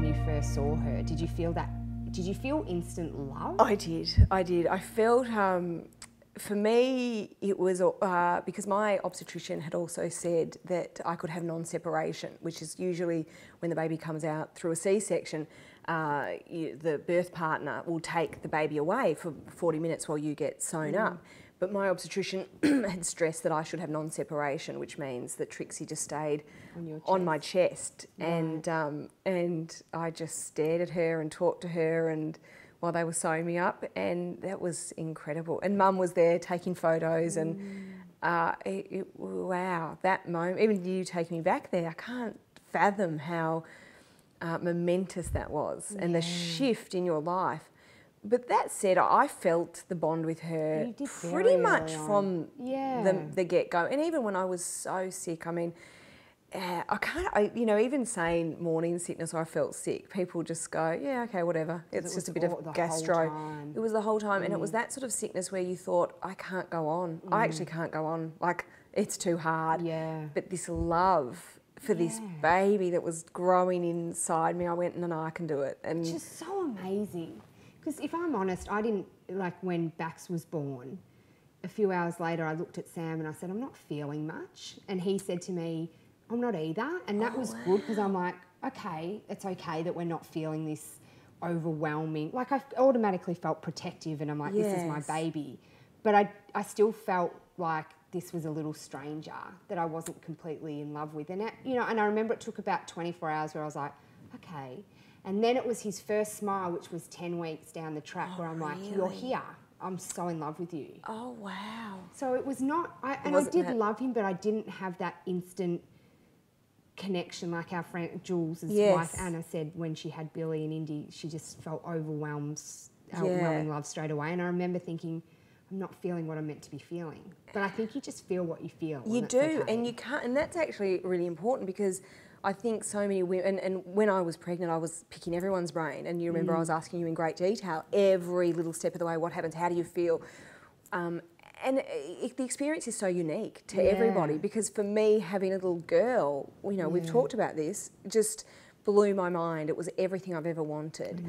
when you first saw her? Did you feel that? Did you feel instant love? I did. I felt, for me, it was because my obstetrician had also said that I could have non-separation, which is usually when the baby comes out through a C-section, the birth partner will take the baby away for 40 minutes while you get sewn up. But my obstetrician had stressed that I should have non-separation, which means that Trixie just stayed on my chest. Right. And I just stared at her and talked to her and while they were sewing me up, and that was incredible. And Mum was there taking photos and wow, that moment, even you taking me back there, I can't fathom how momentous that was and the shift in your life. But that said, I felt the bond with her pretty much from the get-go. And even when I was so sick, I mean, you know, even saying morning sickness or I felt sick, people just go, yeah, okay, whatever. It's just a bit of gastro. It was the whole time. And it was that sort of sickness where you thought, I can't go on. I actually can't go on. Like, it's too hard. Yeah. But this love for this baby that was growing inside me, I went, no, I can do it. And it's just so amazing. Because if I'm honest, I didn't, like when Bax was born, a few hours later I looked at Sam and I said, I'm not feeling much. And he said to me, I'm not either. And that was good because I'm like, okay, it's okay that we're not feeling this overwhelming. Like I automatically felt protective and I'm like, this is my baby. But I still felt like this was a little stranger that I wasn't completely in love with. And, you know, and I remember it took about 24 hours where I was like, okay. And then it was his first smile, which was 10 weeks down the track where I'm like, you're here. I'm so in love with you. Oh, wow. So it was not, I did love him, but I didn't have that instant connection like our friend Jules's wife Anna said when she had Billy and Indy. She just felt overwhelming love straight away. And I remember thinking, I'm not feeling what I'm meant to be feeling. But I think you just feel what you feel. You do, and you can't, and that's actually really important because I think so many women, and when I was pregnant, I was picking everyone's brain, and you remember I was asking you in great detail every little step of the way, what happens, how do you feel? And the experience is so unique to everybody because for me, having a little girl, you know, we've talked about this, just blew my mind. It was everything I've ever wanted.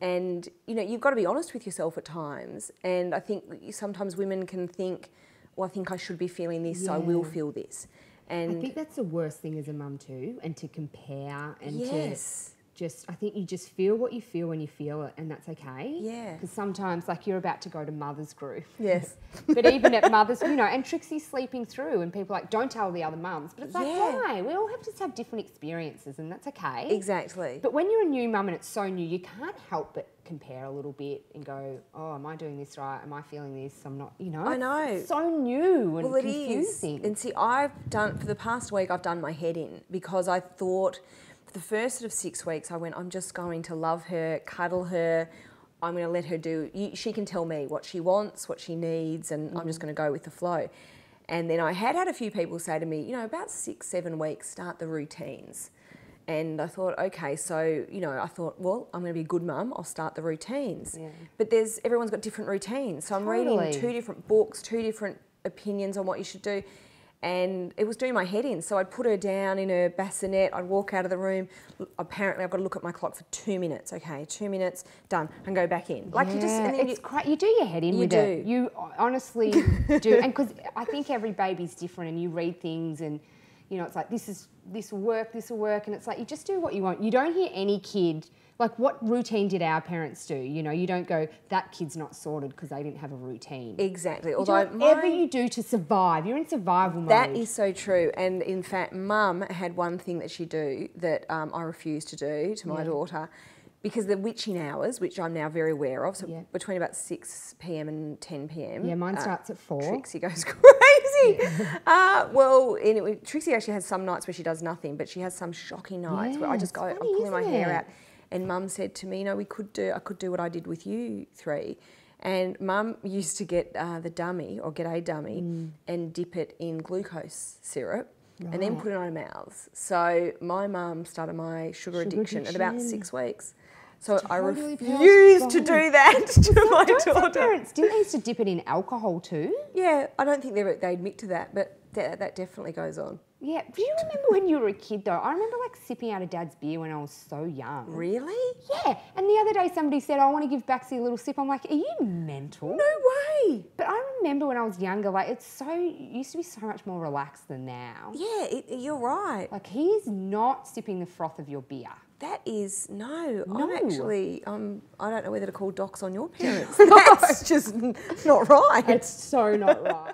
And, you know, you've got to be honest with yourself at times, and I think sometimes women can think, well, I think I should be feeling this, so I will feel this. And I think that's the worst thing as a mum too, and to compare and to just, I think you just feel what you feel when you feel it, and that's okay. Yeah. Because sometimes, like you're about to go to mother's group. Yes. But even at mother's, you know, and Trixie's sleeping through, and people are like, don't tell the other mums. But it's like, why? We all have to have different experiences, and that's okay. Exactly. But when you're a new mum and it's so new, you can't help but compare a little bit and go, oh, am I doing this right? Am I feeling this? I'm not, you know. I know. It's so new and confusing. It is. And see, for the past week, I've done my head in because I thought, for the first sort of 6 weeks, I went, I'm just going to love her, cuddle her. I'm going to let her do, she can tell me what she wants, what she needs, and I'm just going to go with the flow. And then I had a few people say to me, you know, about 6, 7 weeks, start the routines. And I thought, okay, so, you know, I thought, well, I'm going to be a good mum, I'll start the routines. Yeah. But everyone's got different routines. So I'm reading 2 different books, 2 different opinions on what you should do. And it was doing my head in. So I'd put her down in her bassinet, I'd walk out of the room. Apparently I've got to look at my clock for 2 minutes. Okay, 2 minutes, done, and go back in. Like you just, and then you do your head in with it. You honestly do. And because I think every baby's different and you read things and, you know, it's like, this will work, and it's like, you just do what you want. You don't hear any kid, like what routine did our parents do? You know, you don't go, that kid's not sorted because they didn't have a routine. Exactly. Although whatever you do to survive, you're in survival mode. That is so true. And in fact, Mum had one thing that she'd do that I refused to do to my daughter, because the witching hours, which I'm now very aware of, so between about 6 p.m. and 10 p.m. Yeah, mine starts at 4. Trixie goes crazy. Well, anyway, Trixie actually has some nights where she does nothing, but she has some shocking nights where I just go, I'm pulling my hair out. And Mum said to me, you know, I could do what I did with you 3. And Mum used to get the dummy, or get a dummy, and dip it in glucose syrup. And then put it on her mouths. So my mum started my sugar addiction at about 6 weeks. So I refused to do that to my daughter. Parents, didn't they used to dip it in alcohol too? Yeah, I don't think they admit to that, but that definitely goes on. Yeah. Do you remember when you were a kid though? I remember like sipping out of Dad's beer when I was so young. Really? Yeah. And the other day somebody said, I want to give Baxi a little sip. I'm like, are you mental? No way. But I remember when I was younger, like it used to be so much more relaxed than now. Yeah, you're right. Like he's not sipping the froth of your beer. That is, no. No. I'm actually, I don't know whether to call docs on your parents. That's just not right. It's so not right.